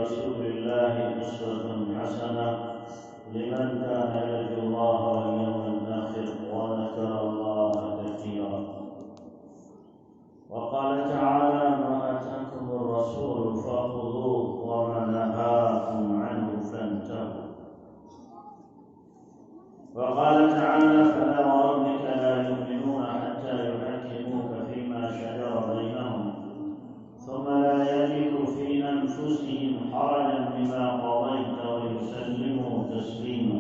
رسول الله أسوة حسنة لمن كان يرجو الله واليوم الآخر وذكر الله كثيرا. وقال تعالى: ما آتاكم الرسول فخذوه وما نهاكم عنه فانتهوا. وقال تعالى: فلا وربك لا يؤمنون حتى يحكموك فيما شجر بينهم ثم لا يجدوا في أنفسهم حرجا مما قضيت ويسلموا تسليما.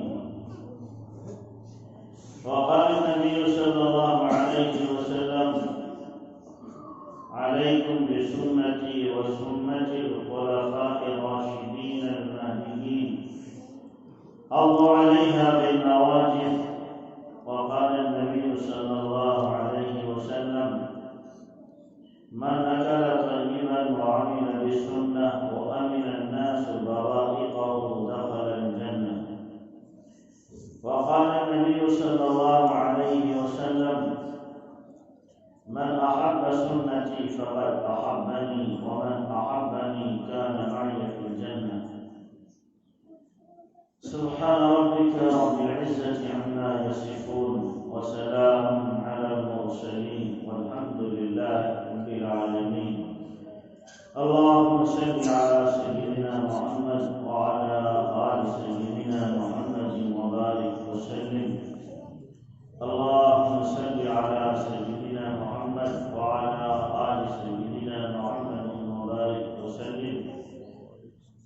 وقال النبي صلى الله عليه وسلم: عليكم بسنتي وسنة الخلفاء الراشدين المهديين عضوا عليها بالنواجذ. وقال النبي صلى الله عليه وسلم: من أكل طيبا وعمل بالسنة وأمن الناس بوائقه دخل الجنة. وقال النبي صلى الله عليه وسلم: من أحب سنتي فقد أحبني ومن أحبني كان معي في الجنة. سبحان ربك رب العزة عما يصفون وسلام على المرسلين والحمد لله رب العالمين. اللهم صل على سيدنا محمد وعلى آل سيدنا محمد وبارك وسلم. اللهم صل على سيدنا محمد وعلى آل سيدنا محمد وبارك وسلم.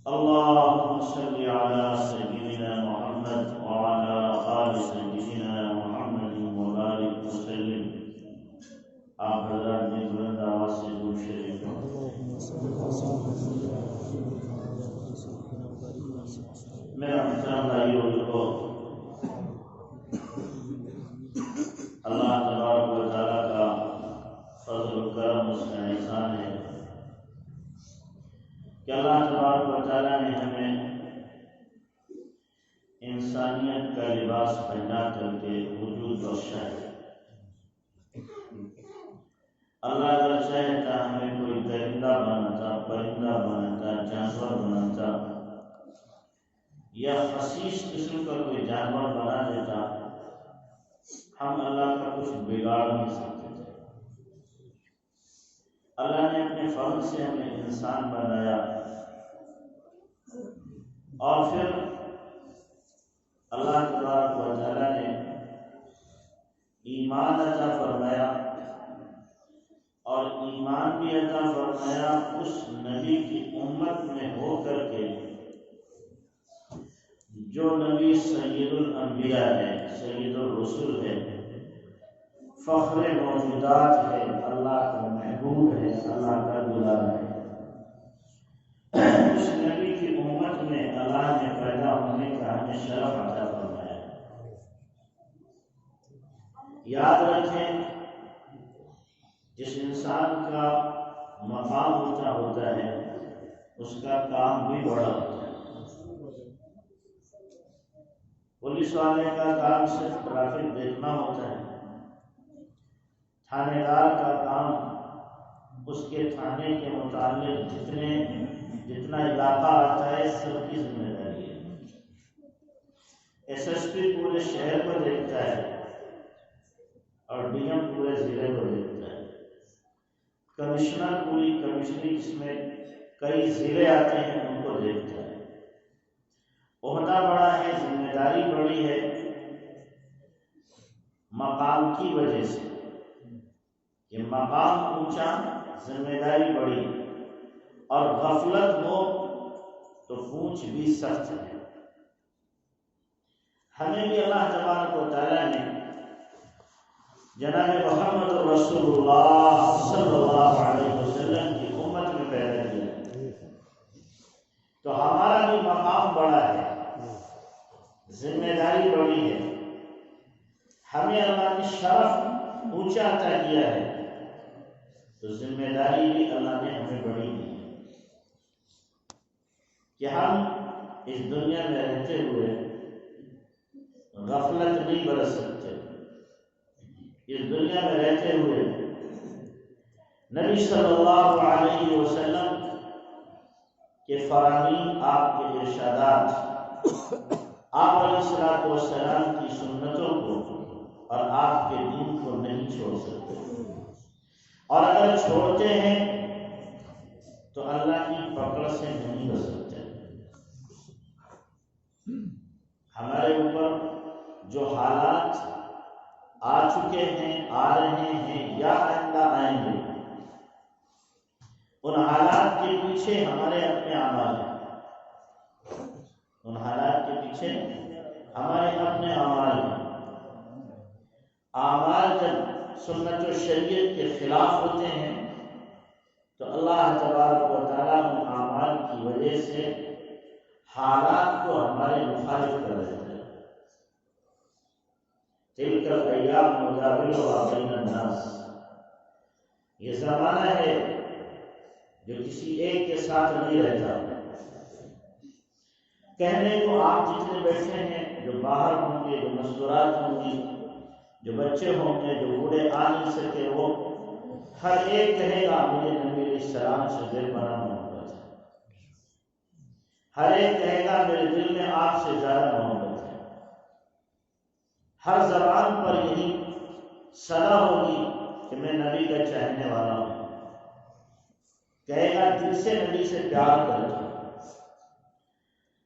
اللهم صل على سيدنا محمد وعلى آل سيدنا محمد وبارك وسلم. آپ حضرات نے بلند آواز سے درود شریف میرا محترم بھائیو بزرگو، اللہ تبارک و تعالیٰ کا فضل و کرم، اس کا احسان ہے کہ اللہ تبارک و تعالیٰ نے ہمیں انسانیت کا لباس پہنا کر کے وجود بخشا ہے۔ اللہ اگر چاہتا ہمیں کوئی درندہ بناتا، پرندہ بناتا، جانور بناتا یا خسیس قسم کا کوئی جانور بنا دیتا، ہم اللہ کا کچھ بگاڑ نہیں سکتے تھے۔ اللہ نے اپنے فضل سے ہمیں انسان بنایا اور پھر اللہ تبارک و تعالیٰ نے ایمان عطا فرمایا، اور ایمان بھی عطا فرمایا اس نبی کی امت میں ہو کر کے جو نبی سید الانبیاء ہے، سید الرسول ہے، فخر موجودات ہے، اللہ کا محبوب ہے، اللہ کا دلال ہے۔ اس نبی کی امت میں اللہ نے پیدا ہونے کا ہمیں شرف عطا فرمایا۔ یاد رکھیں، جس انسان کا مقام اونچا ہوتا ہے اس کا کام بھی بڑا ہوتا ہے۔ پولیس والے کا کام صرف ٹریفک دیکھنا ہوتا ہے، تھانے دار کا کام اس کے تھانے کے متعلق جتنا علاقہ آتا ہے سب کی ذمہ داری ہے۔ ایس ایس پی پورے شہر کو دیکھتا ہے اور ڈی ایم پورے ضلع کو دیکھتا ہے، کمشنر پوری کمشنری جس میں کئی ضلع آتے ہیں ان کو دیکھتا ہے۔ عہدہ بڑا ہے، ذمہ داری بڑی ہے، مقام کی وجہ سے کہ مقام اونچا، ذمہ داری بڑی، اور غفلت ہو تو پونچھ بھی سخت ہے۔ ہمیں بھی اللہ تبارک و تعالیٰ نے جناب محمد رسول اللہ صلی اللہ علیہ وسلم کی امت میں پیدا کیا، تو ہمارا بھی مقام بڑا ہے، ذمہ داری بڑی ہے، ہمیں اللہ نے شرف اونچا عطا کیا ہے، تو ذمہ داری بھی اللہ نے ہمیں بڑی دی ہے کہ ہم اس دنیا میں رہتے ہوئے غفلت نہیں برت سکتے۔ اس دنیا میں رہتے ہوئے نبی صلی اللہ علیہ وسلم کہ فرامین آپ کے ارشادات آپ علیہ الصلوۃ والسلام کی سنتوں کو اور آپ کے دین کو نہیں چھوڑ سکتے، اور اگر چھوڑتے ہیں تو اللہ کی پکڑ سے نہیں بچ سکتے۔ ہمارے اوپر جو حالات آ چکے ہیں، آ رہے ہیں یا آئندہ آئیں گے، ان حالات کے پیچھے ہمارے اپنے اعمال ہیں، ان حالات کے پیچھے ہمارے اپنے اعمال ہیں۔ اعمال جب سنت و شریعت کے خلاف ہوتے ہیں تو اللہ تبارک و تعالیٰ ان اعمال کی وجہ سے حالات کو ہمارے مخالف کر دیتے ہیں۔ تلک الایام نداولها بین الناس، یہ زمانہ ہے جو کسی ایک کے ساتھ نہیں رہتا۔ کہنے کو آپ جتنے بیٹھے ہیں، جو باہر ہوں گے، جو مستورات ہوں گی، جو بچے ہوں گے، جو بوڑھے آ نہیں سکے، وہ ہر ایک کہے گا مجھے نبی علیہ السلام سے دل بنا محبت ہے، ہر ایک کہے گا میرے دل میں آپ سے زیادہ محبت ہے۔ ہر زبان پر یہی صدا ہوگی کہ میں نبی کا چاہنے والا ہوں، کہے گا دل سے نبی سے پیار کرتا ہوں۔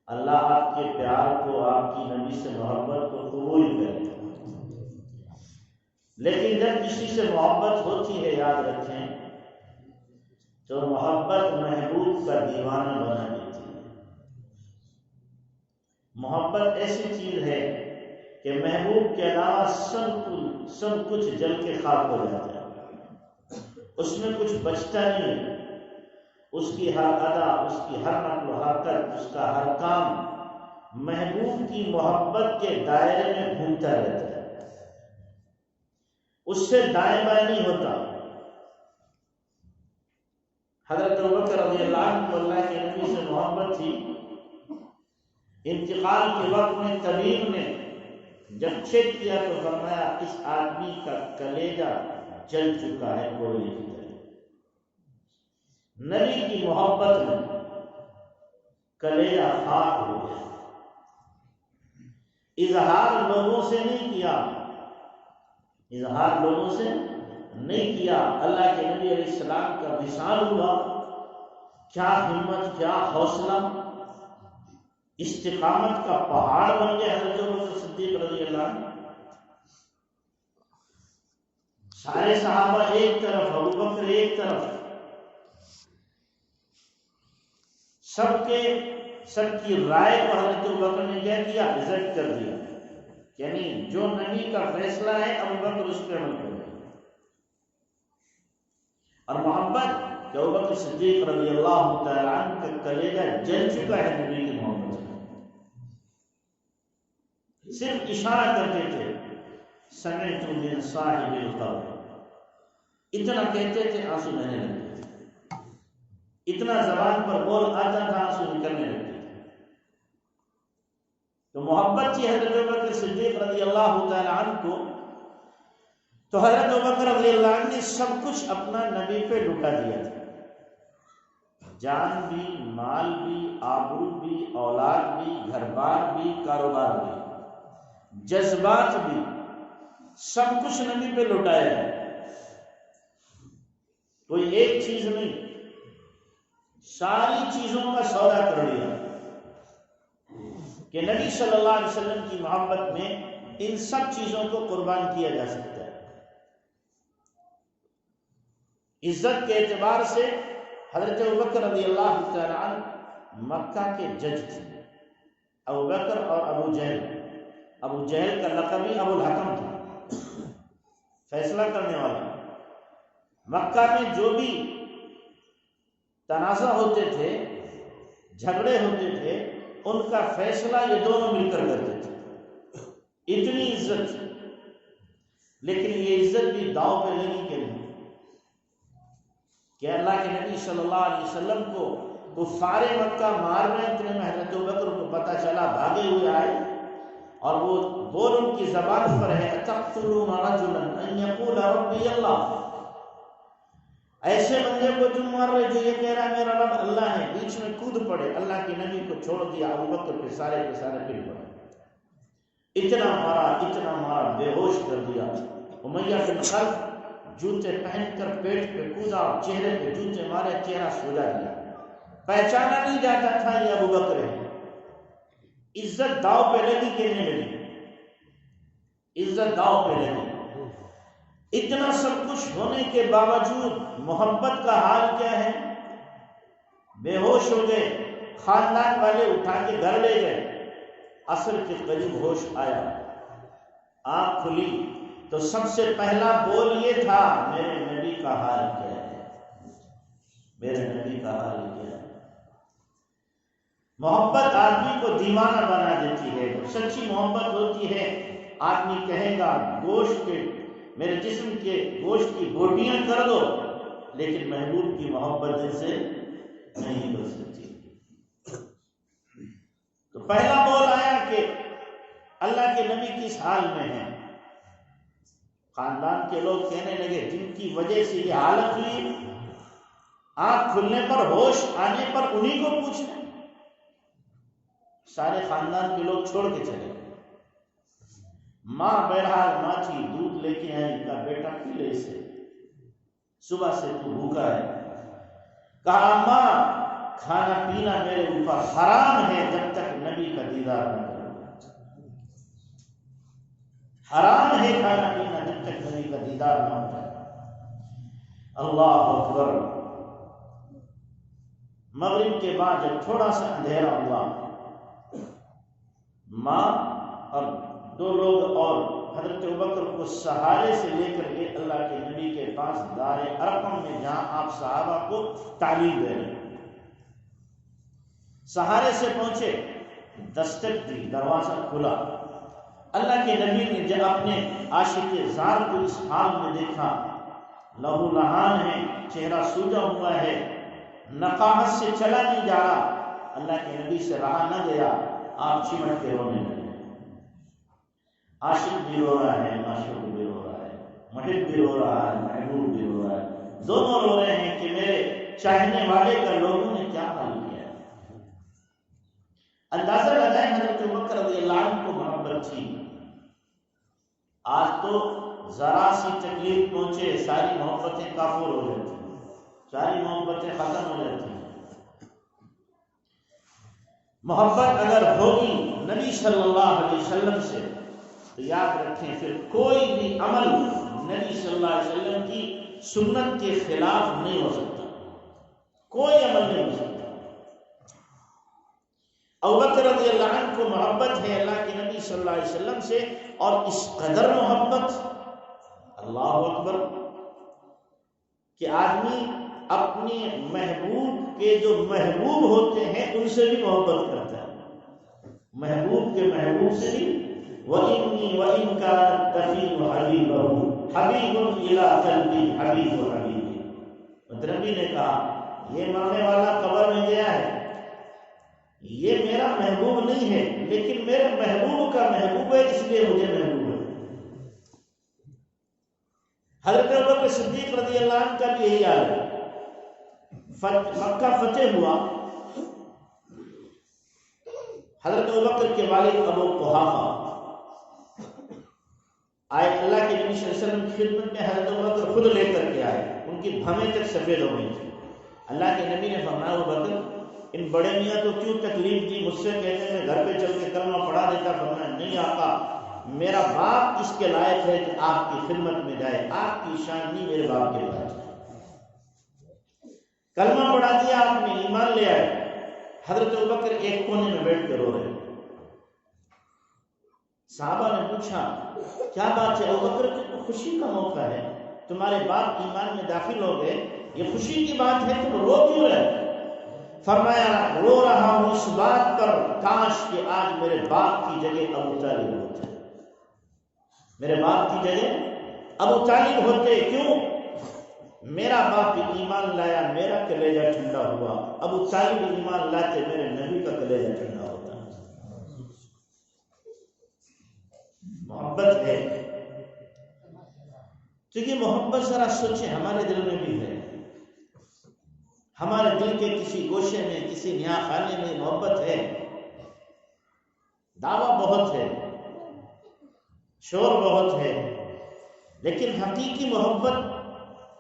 اللہ آپ کے پیار کو، آپ کی نبی سے محبت کو قبول کرے۔ لیکن جب کسی سے محبت ہوتی ہے، یاد رکھیں، تو محبت محبوب کا دیوانہ بنا دیتی ہے۔ محبت ایسی چیز ہے کہ محبوب کے علاوہ سب کچھ جل کے خاک ہو جاتا ہے، اس میں کچھ بچتا نہیں ہے۔ اس کی ہر ادا، اس کی ہر نقل و حرکت، اس کا ہر کام محبوب کی محبت کے دائرے میں گھومتا رہتا ہے، اس سے دائیں بائیں نہیں ہوتا۔ حضرت ابوبکر رضی اللہ عنہ کو اللہ کے نبی سے محبت تھی۔ انتقال کے وقت میں طبیب نے جب چیک کیا تو فرمایا اس آدمی کا کلیجہ جل چکا ہے کوئلے کی طرح۔ نبی کی محبت میں کلیجہ خاک ہو گیا۔ اظہار لوگوں سے نہیں کیا، اظہار لوگوں سے نہیں کیا، اللہ کے نبی علیہ السلام کا وصال ہوا۔ کیا ہمت، کیا حوصلہ، استقامت کا پہاڑ بن گیا حضرت ابوبکر صدیق رضی اللہ عنہ۔ سارے صحابہ ایک طرف، ابوبکر ایک طرف، سب کی رائے کو حضرت ابوبکر نے کیا کیا؟ ریجیکٹ کر دیا، یعنی جو نبی کا فیصلہ ہے ابوبکر اس پہ عمل کرے۔ اور محبت کہ ابوبکر صدیق رضی اللہ تعالی عنہ کا کلیجہ جل چکا ہے نبی کی محبت سے۔ صرف اشارہ کرتے تھے سمعت من صاحب القبر، اتنا کہتے تھے آنسو بہنے لگتے تھے، اتنا زبان پر بول آتا تھا آنسو نکلنے لگتے تھے۔ تو محبت تھی حضرت ابوبکر صدیق رضی اللہ تعالی عنہ کو، تو حضرت ابوبکر رضی اللہ عنہ نے سب کچھ اپنا نبی پہ لٹا دیا تھا، جان بھی، مال بھی، آبرو بھی، اولاد بھی، گھر بار بھی، کاروبار بھی، جذبات بھی، سب کچھ نبی پہ لٹایا ہے۔ کوئی ایک چیز نہیں، ساری چیزوں کا سودا کر لیا کہ نبی صلی اللہ علیہ وسلم کی محبت میں ان سب چیزوں کو قربان کیا جا سکتا ہے۔ عزت کے اعتبار سے حضرت ابوبکر رضی اللہ تعالی عنہ مکہ کے جج تھے، ابوبکر اور ابو جہل۔ ابو جہل کا لقب ہی ابو الحکم تھا، فیصلہ کرنے والا۔ مکہ میں جو بھی تنازع ہوتے تھے، جھگڑے ہوتے تھے، ان کا فیصلہ یہ دونوں مل کر کرتے تھے۔ اتنی عزت، لیکن یہ عزت بھی داؤ پہ لگی کہ نہیں، کہ اللہ کے نبی صلی اللہ علیہ وسلم کو کفار مکہ مار رہے، اتنے میں حضرت ابوبکر کو پتہ چلا، بھاگے ہوئے آئے، اور وہ بول ان کی زبان پر ہے اتقتلون رجلا ان یقول ربی اللہ، ایسے بندے کو تم مار رہے جو یہ کہہ رہا ہے میرا رب اللہ ہے، بیچ میں کود پڑے، اللہ کے نبی کو چھوڑ دیا، ابو بکر پہ سارے گر پڑے، اتنا مارا بے ہوش کر دیا۔ امیہ بن خلف جوتے پہن کر پیٹ پہ کودا، چہرے پہ جوتے مارے، چہرہ سجا دیا، پہچانا نہیں جاتا تھا یہ ابو بکر ہے۔ عزت داؤ پہ لگی، کہنے لگی عزت داؤ پہ لگی۔ اتنا سب کچھ ہونے کے باوجود محبت کا حال کیا ہے؟ بے ہوش ہو گئے، خاندان والے اٹھا کے گھر لے گئے، عصر کے قریب ہوش آیا، آنکھ کھلی تو سب سے پہلا بول یہ تھا، میرے نبی کا حال کیا ہے، میرے نبی کا حال کیا ہے۔ محبت آدمی کو دیوانہ بنا دیتی ہے۔ سچی محبت ہوتی ہے، آدمی کہے گا گوشت کے میرے جسم کے گوشت کی بوٹیاں کر دو، لیکن محبوب کی محبت دل سے نہیں بن سکتی۔ تو پہلا بول آیا کہ اللہ کے نبی کس حال میں ہیں۔ خاندان کے لوگ کہنے لگے جن کی وجہ سے یہ حالت ہوئی، آنکھ کھلنے پر، ہوش آنے پر انہی کو پوچھنا۔ سارے خاندان کے لوگ چھوڑ کے چلے گئے۔ ماں بہرحال ماں تھی، دودھ لے کے آئی، کا بیٹا پی لے اسے، صبح سے تو بھوکا ہے۔ کہا ماں کھانا پینا میرے اوپر حرام ہے جب تک نبی کا دیدار نہ کروں، حرام ہے کھانا پینا جب تک نبی کا دیدار نہ ہوتا۔ اللہ اکبر۔ مغرب کے بعد جب تھوڑا سا اندھیرا ہوا، ماں اور دو لوگ اور حضرت ابوبکر کو سہارے سے لے کر کے اللہ کے نبی کے پاس دار ارقم میں، جہاں آپ صحابہ کو تعلیم دے رہے ہیں، سہارے سے پہنچے، دستک دی، دروازہ کھلا۔ اللہ کے نبی نے جب اپنے عاشق زار کو اس حال میں دیکھا، لہو لہان ہے، چہرہ سوجا ہوا ہے، نقاہت سے چلا نہیں جا رہا، اللہ کے نبی سے رہا نہ گیا، آپ چمٹ کے رونے لگے۔ عاشق بھی رو رہا ہے، معشوق بھی رو رہا ہے، محب بھی رو رہا ہے، محبوب بھی رو رہا ہے، دونوں رو رہے ہیں کہ میرے چاہنے والے کا لوگوں نے کیا حال کیا ہے۔ اندازہ لگائیں حضرت ابوبکر رضی اللہ عنہ کو محبت تھی، آج تو ذرا سی تکلیف پہنچے ساری محبتیں کافور ہو جاتی ہیں، ساری محبتیں ختم ہو جاتی ہیں۔ محبت اگر ہوگی نبی صلی اللہ علیہ وسلم سے تو یاد رکھیں پھر کوئی بھی عمل نبی صلی اللہ علیہ وسلم کی سنت کے خلاف نہیں ہو سکتا، کوئی عمل نہیں ہو سکتا۔ ابوبکر رضی اللہ عنہ کو محبت ہے اللہ کے نبی صلی اللہ علیہ وسلم سے، اور اس قدر محبت، اللہ اکبر، کہ آدمی اپنے محبوب کے جو محبوب ہوتے ہیں ان سے بھی محبت کرتا ہے، محبوب کے محبوب سے بھی۔ وَإِنِّي وَإِن كَانَتْ تَفِيضُ حَبِيبَهُ حَبِيبٌ إِلَىٰ قَلْبِي حَبِيبُ حَبِيبِي۔ نبی نے کہا یہ مرنے والا قبر میں گیا ہے، یہ میرا محبوب نہیں ہے، لیکن میرے محبوب کا محبوب ہے، اس لیے مجھے محبوب ہے۔ حضرت ابوبکر صدیق رضی اللہ عنہ کا بھی یہی حال ہے۔ مکہ فتح ہوا، حضرت ابوبکر کے والد ابو قحافہ آئے اللہ کے نبی صلی اللہ علیہ وسلم کی خدمت میں، حضرت ابوبکر خود لے کر کے آئے، ان کی بھویں تک سفید ہو گئی تھی۔ اللہ کے نبی نے فرمایا ابوبکر ان بڑے میاں تو کیوں تکلیف دی، مجھ سے کہتے ہیں میں گھر پہ چل کے کلمہ پڑھا دیتا۔ فرمایا نہیں آقا، میرا باپ اس کے لائق ہے کہ آپ کی خدمت میں جائے، آپ کی شان نہیں میرے باپ کے پاس۔ کلمہ پڑھا دیا آپ نے، ایمان لے آئے۔ حضرت ابوبکر ایک کونے میں بیٹھ کے رو رہے۔ صحابہ نے پوچھا کیا بات ہے ابوبکر، تو خوشی کا موقع ہے، تمہارے باپ ایمان میں داخل ہو گئے، یہ خوشی کی بات ہے، تم رو کیوں رہے؟ فرمایا رو رہا ہوں اس بات پر کاش کہ آج میرے باپ کی جگہ ابو طالب ہوتے، میرے باپ کی جگہ ابو طالب ہوتے۔ کیوں؟ میرا باپ ایمان لایا، میرا کلیجہ ٹھنڈا ہوا، ابو طالب ایمان لاتے میرے نبی کا کلیجہ ٹھنڈا ہوتا۔ محبت ہے، کیونکہ محبت ذرا سوچیں ہمارے دل میں بھی ہے، ہمارے دل کے کسی گوشے میں، کسی نیا خانے میں محبت ہے، دعویٰ بہت ہے، شور بہت ہے، لیکن حقیقی محبت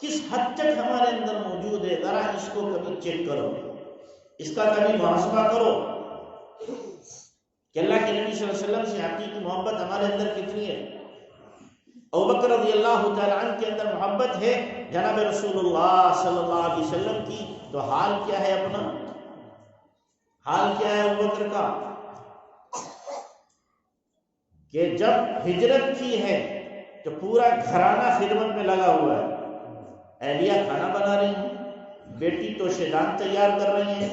کس حد تک ہمارے اندر موجود ہے؟ ذرا اس کو کبھی چیک کرو، اس کا کبھی محاسبہ کرو کہ اللہ کے نبی صلی اللہ علیہ وسلم سے حقیقی محبت ہمارے اندر کتنی ہے۔ ابوبکر رضی اللہ تعالی عنہ کے اندر محبت ہے جناب رسول اللہ صلی اللہ علیہ وسلم کی، تو حال کیا ہے اپنا؟ حال کیا ہے ابوبکر کا کہ جب ہجرت کی ہے تو پورا گھرانہ خدمت میں لگا ہوا ہے، اہلیہ کھانا بنا رہی ہیں، بیٹی توشے دان تیار کر رہی ہیں،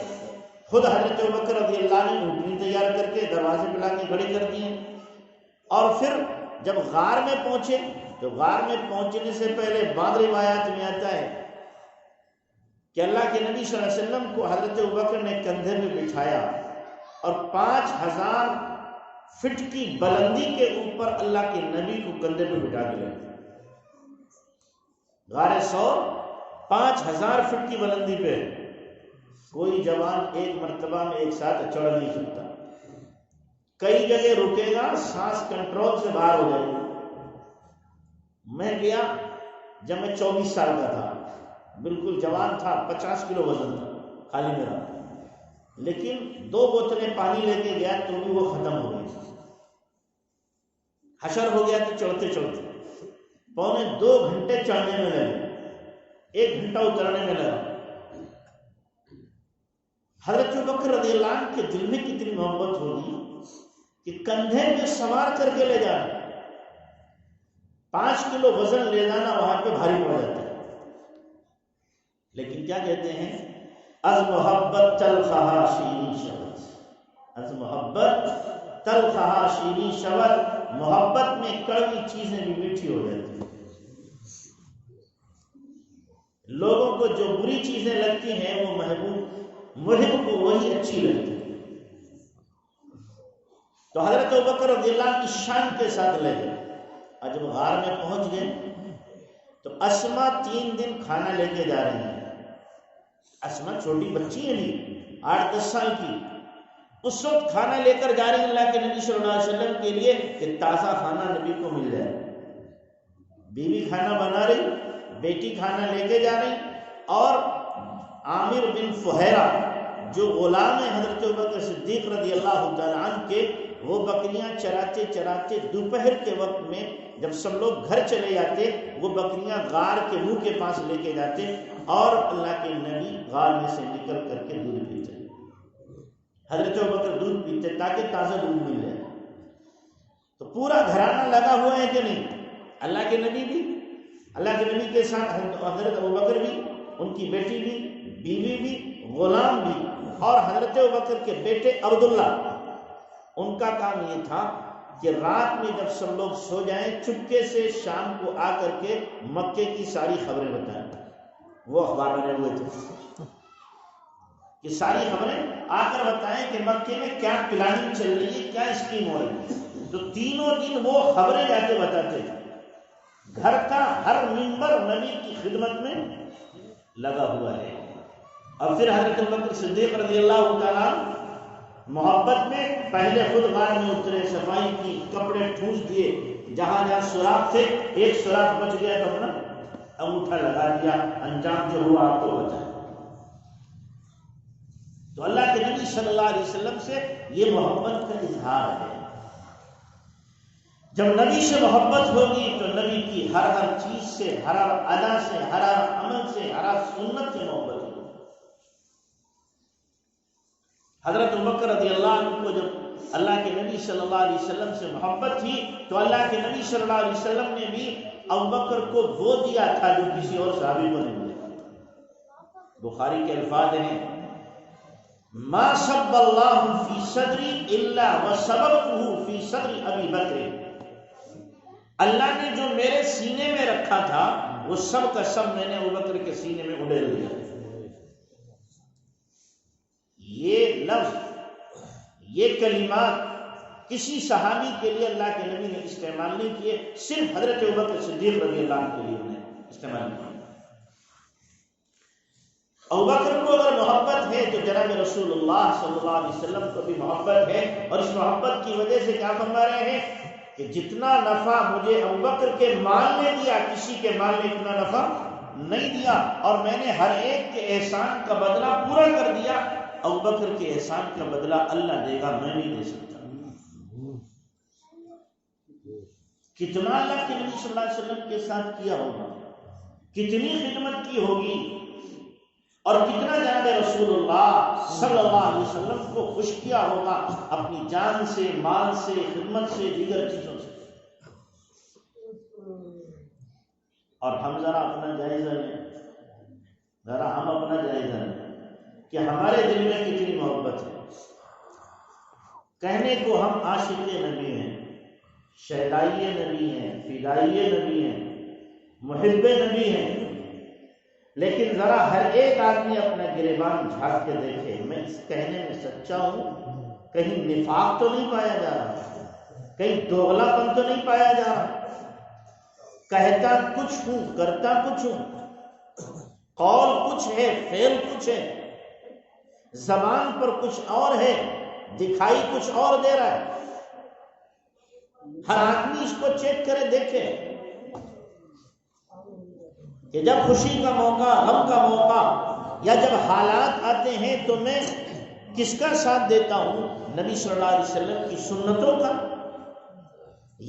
خود حضرت ابوبکر رضی اللہ عنہ نے اونٹنی تیار کر کے دروازے پہ لا کے کھڑی کر دی ہیں۔ اور پھر جب غار میں پہنچے تو غار میں پہنچنے سے پہلے بعض روایات میں آتا ہے کہ اللہ کے نبی صلی اللہ علیہ وسلم کو حضرت ابوبکر نے کندھے پہ بٹھایا اور 5000 فٹ کی بلندی کے اوپر اللہ کے نبی کو کندھے پہ بٹھا دیا۔ غار ثور 5000 فٹ کی بلندی پہ، کوئی جوان ایک مرتبہ میں ایک ساتھ چڑھ نہیں سکتا، کئی جگہ رکے گا، سانس کنٹرول سے باہر ہو جائے گا۔ میں گیا جب میں 24 سال کا تھا، بالکل جوان تھا، 50 کلو وزن تھا خالی میرا، لیکن 2 بوتلیں پانی لے کے گیا تو بھی وہ ختم ہو گئی۔ حشر ہو گیا تو چڑھتے چڑھتے 2.25 گھنٹے چڑھنے میں لگے، 1 گھنٹہ اترنے میں لگا۔ حضرت ابوبکر رضی اللہ عنہ کے دل میں کتنی محبت ہوگی کہ کندھے میں سوار کر کے لے جانا، 5 کلو وزن لے جانا وہاں پہ بھاری پڑ جاتا ہے۔ لیکن کیا کہتے ہیں؟ از محبت تلخہا شیریں شود، از محبت تلخہا شیریں شود، محبت میں کڑوی چیزیں بھی میٹھی ہو جاتی ہیں۔ لوگوں کو جو بری چیزیں لگتی ہیں وہ محب کو وہی اچھی لگتی ہے۔ تو حضرت ابوبکر رضی اللہ عنہ کی شان کے ساتھ لے گئے، اور جب غار میں پہنچ گئے تو اسما 3 دن کھانا لے کے جا رہی ہیں۔ اسما چھوٹی بچی ہے نہیں، 8-10 سال کی، اس وقت کھانا لے کر جا رہی ہیں اللہ کے نبی صلی اللہ علیہ وسلم کے لیے کہ تازہ کھانا نبی کو مل جائے۔ بیوی کھانا بنا رہی، بیٹی کھانا لے کے جا رہی، اور عامر بن فہیرہ جو غلام ہے حضرت ابوبکر صدیق رضی اللہ تعالی عنہ کے، وہ بکریاں چراتے چراتے دوپہر کے وقت میں جب سب لوگ گھر چلے جاتے، وہ بکریاں غار کے منہ کے پاس لے کے جاتے، اور اللہ کے نبی غار میں سے نکل کر کے دودھ پیتے۔ حضرت ابوبکر دودھ پیتے تاکہ تازہ دودھ مل جائے۔ تو پورا گھرانہ لگا ہوا ہے کہ نہیں؟ اللہ کے نبی بھی، اللہ کے نبی کے ساتھ حضرت ابوبکر بھی، ان کی بیٹی بھی، بیوی بھی، غلام بھی، اور حضرت ابوبکر کے بیٹے عبداللہ، ان کا کام یہ تھا کہ رات میں جب سب لوگ سو جائیں چپکے سے شام کو آ کر کے مکے کی ساری خبریں بتائیں۔ وہ اخبار بنے ہوئے تھے کہ ساری خبریں آ کر بتائیں کہ مکے میں کیا پلاننگ چل رہی ہے، کیا اسکیم ہو رہی ہے۔ تو تینوں دن وہ خبریں جا کے بتاتے تھے۔ گھر کا ہر ممبر نبی کی خدمت میں لگا ہوا ہے۔ اور پھر حضرت ابوبکر صدیق رضی اللہ تعالیٰ محبت میں پہلے خود غار میں اترے، صفائی کی، کپڑے ٹھونس دیے، جہاں جہاں سوراخ تھے ایک سوراخ بچ گیا تو اپنا انگوٹھا لگا دیا، انجام جو ہوا آپ کو بتا۔ تو اللہ کے نبی صلی اللہ علیہ وسلم سے یہ محبت کا اظہار ہے۔ جب نبی سے محبت ہوگی تو نبی کی ہر چیز سے، ہر ادا سے، ہر عمل سے، ہر سنت سے محبت ہوگی۔ حضرت ابوبکر رضی اللہ عنہ کو جب اللہ کے نبی صلی اللہ علیہ وسلم سے محبت تھی تو اللہ کے نبی صلی اللہ علیہ وسلم نے بھی ابوبکر کو وہ دیا تھا جو کسی اور صحابی کو نہیں دیا۔ بخاری کے الفاظ ہیں، ما صب اللہ فی صدری الا وسببته فی صدر ابی بکر، اللہ نے جو میرے سینے میں رکھا تھا وہ سب کا سب میں نے ابوبکر کے سینے میں اڈیل دیا۔ یہ لفظ، یہ کلمات کسی صحابی کے لیے اللہ کے نبی نے استعمال نہیں کیے، صرف حضرت ابوبکر صدیق رضی اللہ عنہ کے لیے انہیں استعمال کیا۔ ابو بکر کو اگر محبت ہے تو جناب رسول اللہ صلی اللہ علیہ وسلم کو بھی محبت ہے، اور اس محبت کی وجہ سے کیا فرما رہے ہیں کہ جتنا نفع مجھے ابو بکر کے مال نے دیا کسی کے مال نے اتنا نفع نہیں دیا، اور میں نے ہر ایک کے احسان کا بدلہ پورا کر دیا، ابو بکر کے احسان کا بدلہ اللہ دے گا، میں نہیں دے سکتا۔ کتنا اللہ کے نبی صلی اللہ علیہ وسلم کے ساتھ کیا ہوگا، کتنی خدمت کی ہوگی، اور کتنا جناب رسول اللہ صلی اللہ علیہ وسلم کو خوش کیا ہوگا اپنی جان سے، مال سے، خدمت سے، دیگر چیزوں سے۔ اور ہم ذرا اپنا جائزہ لیں، ذرا ہم اپنا جائزہ لیں کہ ہمارے دل میں کتنی محبت ہے۔ کہنے کو ہم عاشق نبی ہیں، شہدائی نبی ہیں، فدائی نبی ہیں، محب نبی ہیں، لیکن ذرا ہر ایک آدمی اپنا گریبان جھاڑ کے دیکھے، میں اس کہنے میں سچا ہوں؟ کہیں نفاق تو نہیں پایا جا رہا، کہیں دوغلا پن تو نہیں پایا جا رہا؟ کہتا کچھ ہوں، کرتا کچھ ہوں، قول کچھ ہے، فعل کچھ ہے، زبان پر کچھ اور ہے، دکھائی کچھ اور دے رہا ہے۔ ہر آدمی اس کو چیک کرے، دیکھے کہ جب خوشی کا موقع، غم کا موقع، یا جب حالات آتے ہیں تو میں کس کا ساتھ دیتا ہوں؟ نبی صلی اللہ علیہ وسلم کی سنتوں کا،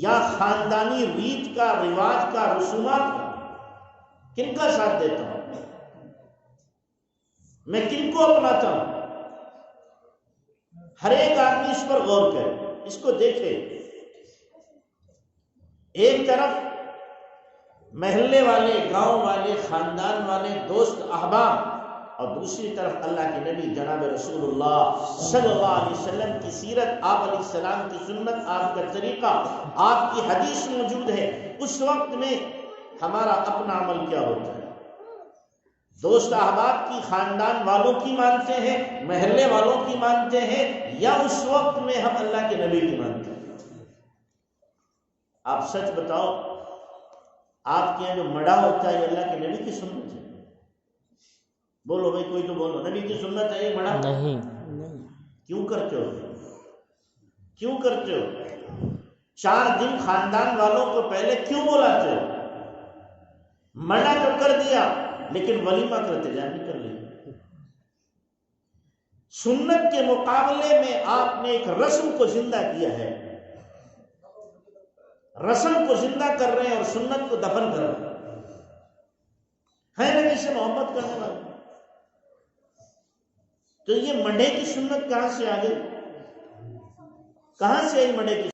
یا خاندانی ریت کا، رواج کا، رسومات کا؟ کن کا ساتھ دیتا ہوں؟ میں کن کو اپناتا ہوں؟ ہر ایک آدمی اس پر غور کرے، اس کو دیکھے۔ ایک طرف محلے والے، گاؤں والے، خاندان والے، دوست احباب، اور دوسری طرف اللہ کے نبی جناب رسول اللہ صلی اللہ علیہ وسلم کی سیرت، آپ علیہ السلام کی سنت، آپ کا طریقہ، آپ کی حدیث موجود ہے۔ اس وقت میں ہمارا اپنا عمل کیا ہوتا ہے؟ دوست احباب کی، خاندان والوں کی مانتے ہیں، محلے والوں کی مانتے ہیں، یا اس وقت میں ہم اللہ کے نبی کی مانتے ہیں؟ آپ سچ بتاؤ، آپ کے یہاں جو مڑا ہوتا ہے یہ اللہ کے نبی کی سنت ہے؟ بولو بھائی، کوئی تو بولو، نبی کی سنت ہے یہ مڑا؟ نہیں۔ کیوں کرتے ہو؟ کیوں کرتے ہو؟ 4 دن خاندان والوں کو پہلے کیوں بلاتے ہو؟ منع تو کر دیا، لیکن ولیمہ کرتے جانے کر لیا۔ سنت کے مقابلے میں آپ نے ایک رسم کو زندہ کیا ہے، رسم کو زندہ کر رہے ہیں اور سنت کو دفن کر رہے ہیں نبی سے محبت کرنے والے۔ تو یہ منڈے کی سنت کہاں سے آ گئی؟ کہاں سے آئی منڈے کی